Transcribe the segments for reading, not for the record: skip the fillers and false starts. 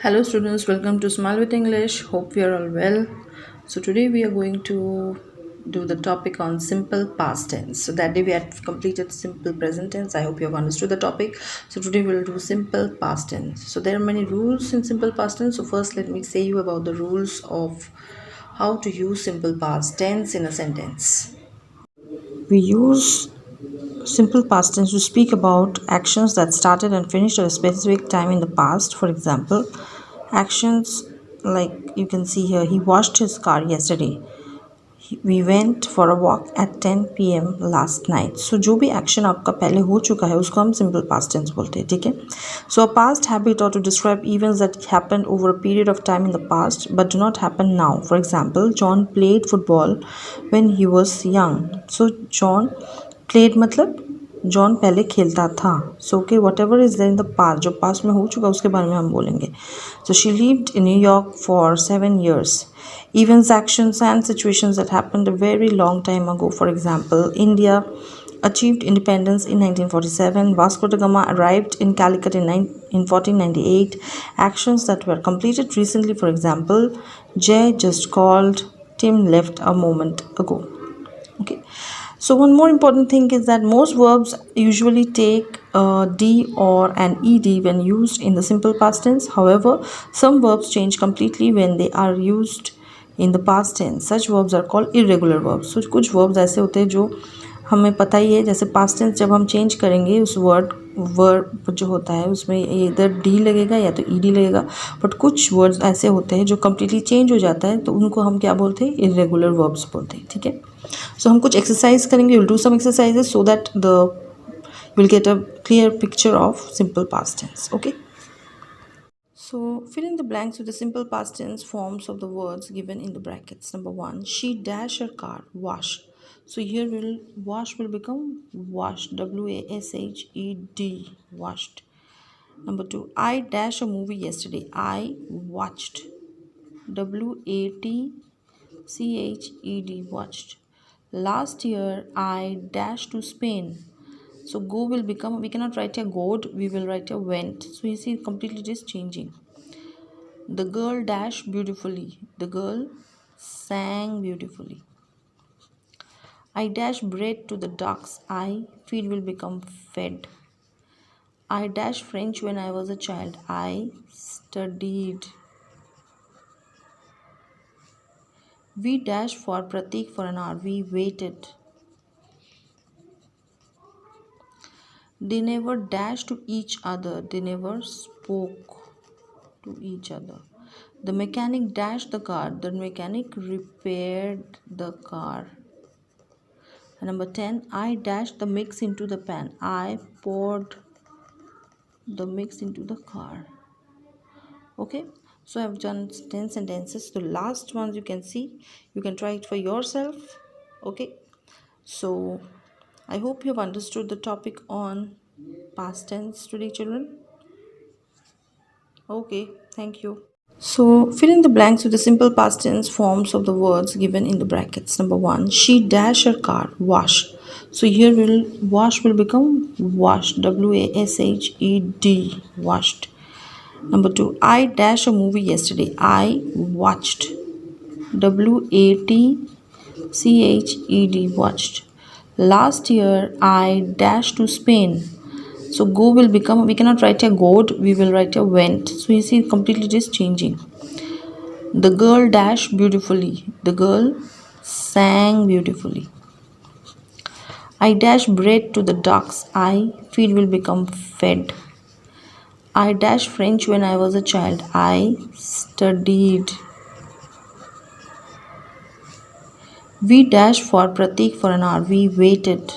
Hello students, welcome to Smile with English. Hope we are all well. So today we are going to do the topic on simple past tense. So that day we had completed simple present tense. I hope you have understood the topic. So today we'll do simple past tense. So there are many rules in simple past tense. So first let me say you about the rules of how to use simple past tense in a sentence. We use simple past tense to speak about actions that started and finished at a specific time in the past. For example, actions like you can see here, he washed his car yesterday. We went for a walk at 10 p.m. last night. So जो भी action आपका पहले हो चुका है उसको हम simple past tense बोलते हैं, ठीक है. सो अ पास्ट हैबिट और to describe events that happened over a period of time in the past but do not happen now. For example, John played football when he was young. So John played मतलब John पहले खेलता था. So okay, whatever is there in the past, जो past में हो चुका उसके बारे में हम बोलेंगे. So she lived in New York for 7 years. Events, actions, and situations that happened a very long time ago. For example, India achieved independence in 1947. Vasco da Gama arrived in Calicut in 1498. Actions that were completed recently. For example, Jay just called. Tim left a moment ago. Okay. So one more important thing is that most verbs usually take a D or an ED when used in the simple past tense. However, some verbs change completely when they are used in the past tense. Such verbs are called irregular verbs. So कुछ verbs ऐसे होते हैं जो हमें पता ही है, जैसे past tense जब हम चेंज करेंगे उस वर्ब जो होता है उसमें इधर डी लगेगा या तो ईडी लगेगा. बट कुछ वर्ड्स ऐसे होते हैं जो कम्प्लीटली चेंज हो जाता है, तो उनको हम क्या बोलते हैं, इरेगुलर वर्ब्स बोलते हैं, ठीक है. सो हम कुछ एक्सरसाइज करेंगे, will do some exercises so that the will get a clear picture of simple past tense. Okay. So fill in the blanks with the simple past tense forms of the words given in the brackets. Number one, she dash her car, wash. So here will wash will become washed, WASHED, washed. Number two, I dash a movie yesterday. I watched, WATCHED, watched. Last year I dashed to Spain. So go will become, we cannot write a goed, we will write a went. So you see completely it is changing. The girl dashed beautifully. The girl sang beautifully. I dash bread to the ducks. I feed will become fed. I dash French when I was a child. I studied. We dashed for Pratik for an hour. We waited. They never dashed to each other. They never spoke to each other. The mechanic dashed the car. The mechanic repaired the car. Number 10, I dashed the mix into the pan. I poured the mix into the car. Okay, so I've done 10 sentences. The last ones you can see, you can try it for yourself. Okay, so I hope you have understood the topic on past tense today, children. Okay, thank you. So fill in the blanks with the simple past tense forms of the words given in the brackets. Number one, she dash her car, wash. So here will wash will become washed, WASHED, washed. Number two, I dash a movie yesterday. I watched, WATCHED, watched. Last year I dashed to Spain. So go will become, we cannot write a goed, we will write a went. So you see completely it is changing. The girl dashed beautifully. The girl sang beautifully. I dash bread to the ducks. I feed will become fed. I dashed French when I was a child. I studied. We dashed for Pratik for an hour. We waited.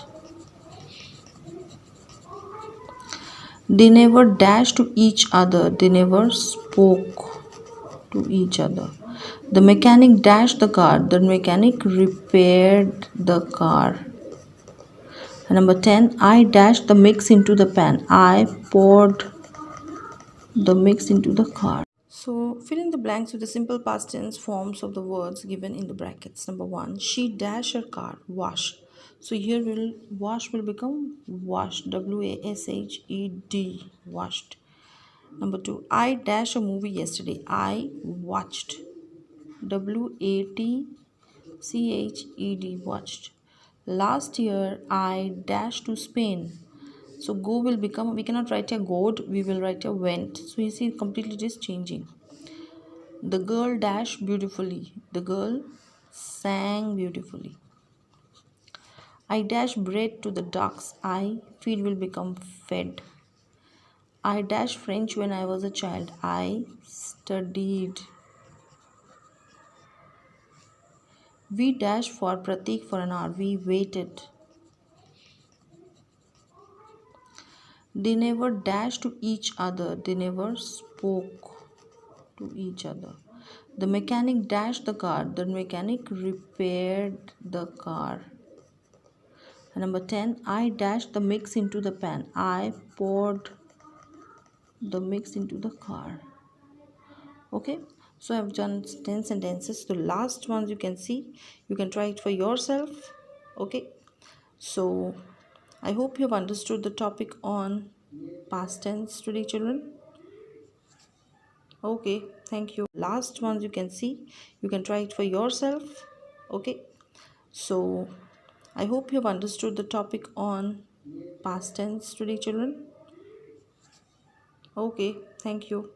They never dashed to each other. They never spoke to each other. The mechanic dashed the car. The mechanic repaired the car. Number 10, I dashed the mix into the pan. I poured the mix into the car. So fill in the blanks with the simple past tense forms of the words given in the brackets. Number one, she dashed her car, wash. So here will wash will become washed, WASHED, washed. Number two, I dash a movie yesterday. I watched. WATCHED, watched. Last year I dashed to Spain. So go will become, we cannot write a goed, we will write a went. So you see completely it is changing. The girl dashed beautifully. The girl sang beautifully. I dash bread to the ducks. I feed will become fed. I dashed French when I was a child. I studied. We dashed for Pratik for an hour. We waited. They never dashed to each other. They never spoke to each other. The mechanic dashed the car. The mechanic repaired the car. And number 10, I dashed the mix into the pan. I poured the mix into the car. Okay, so I've done 10 sentences. The last ones you can see, you can try it for yourself. Okay, so I hope you have understood the topic on past tense today, children. Okay, thank you. Last ones you can see, you can try it for yourself. Okay, so I hope you have understood the topic on past tense today, children. Okay, thank you.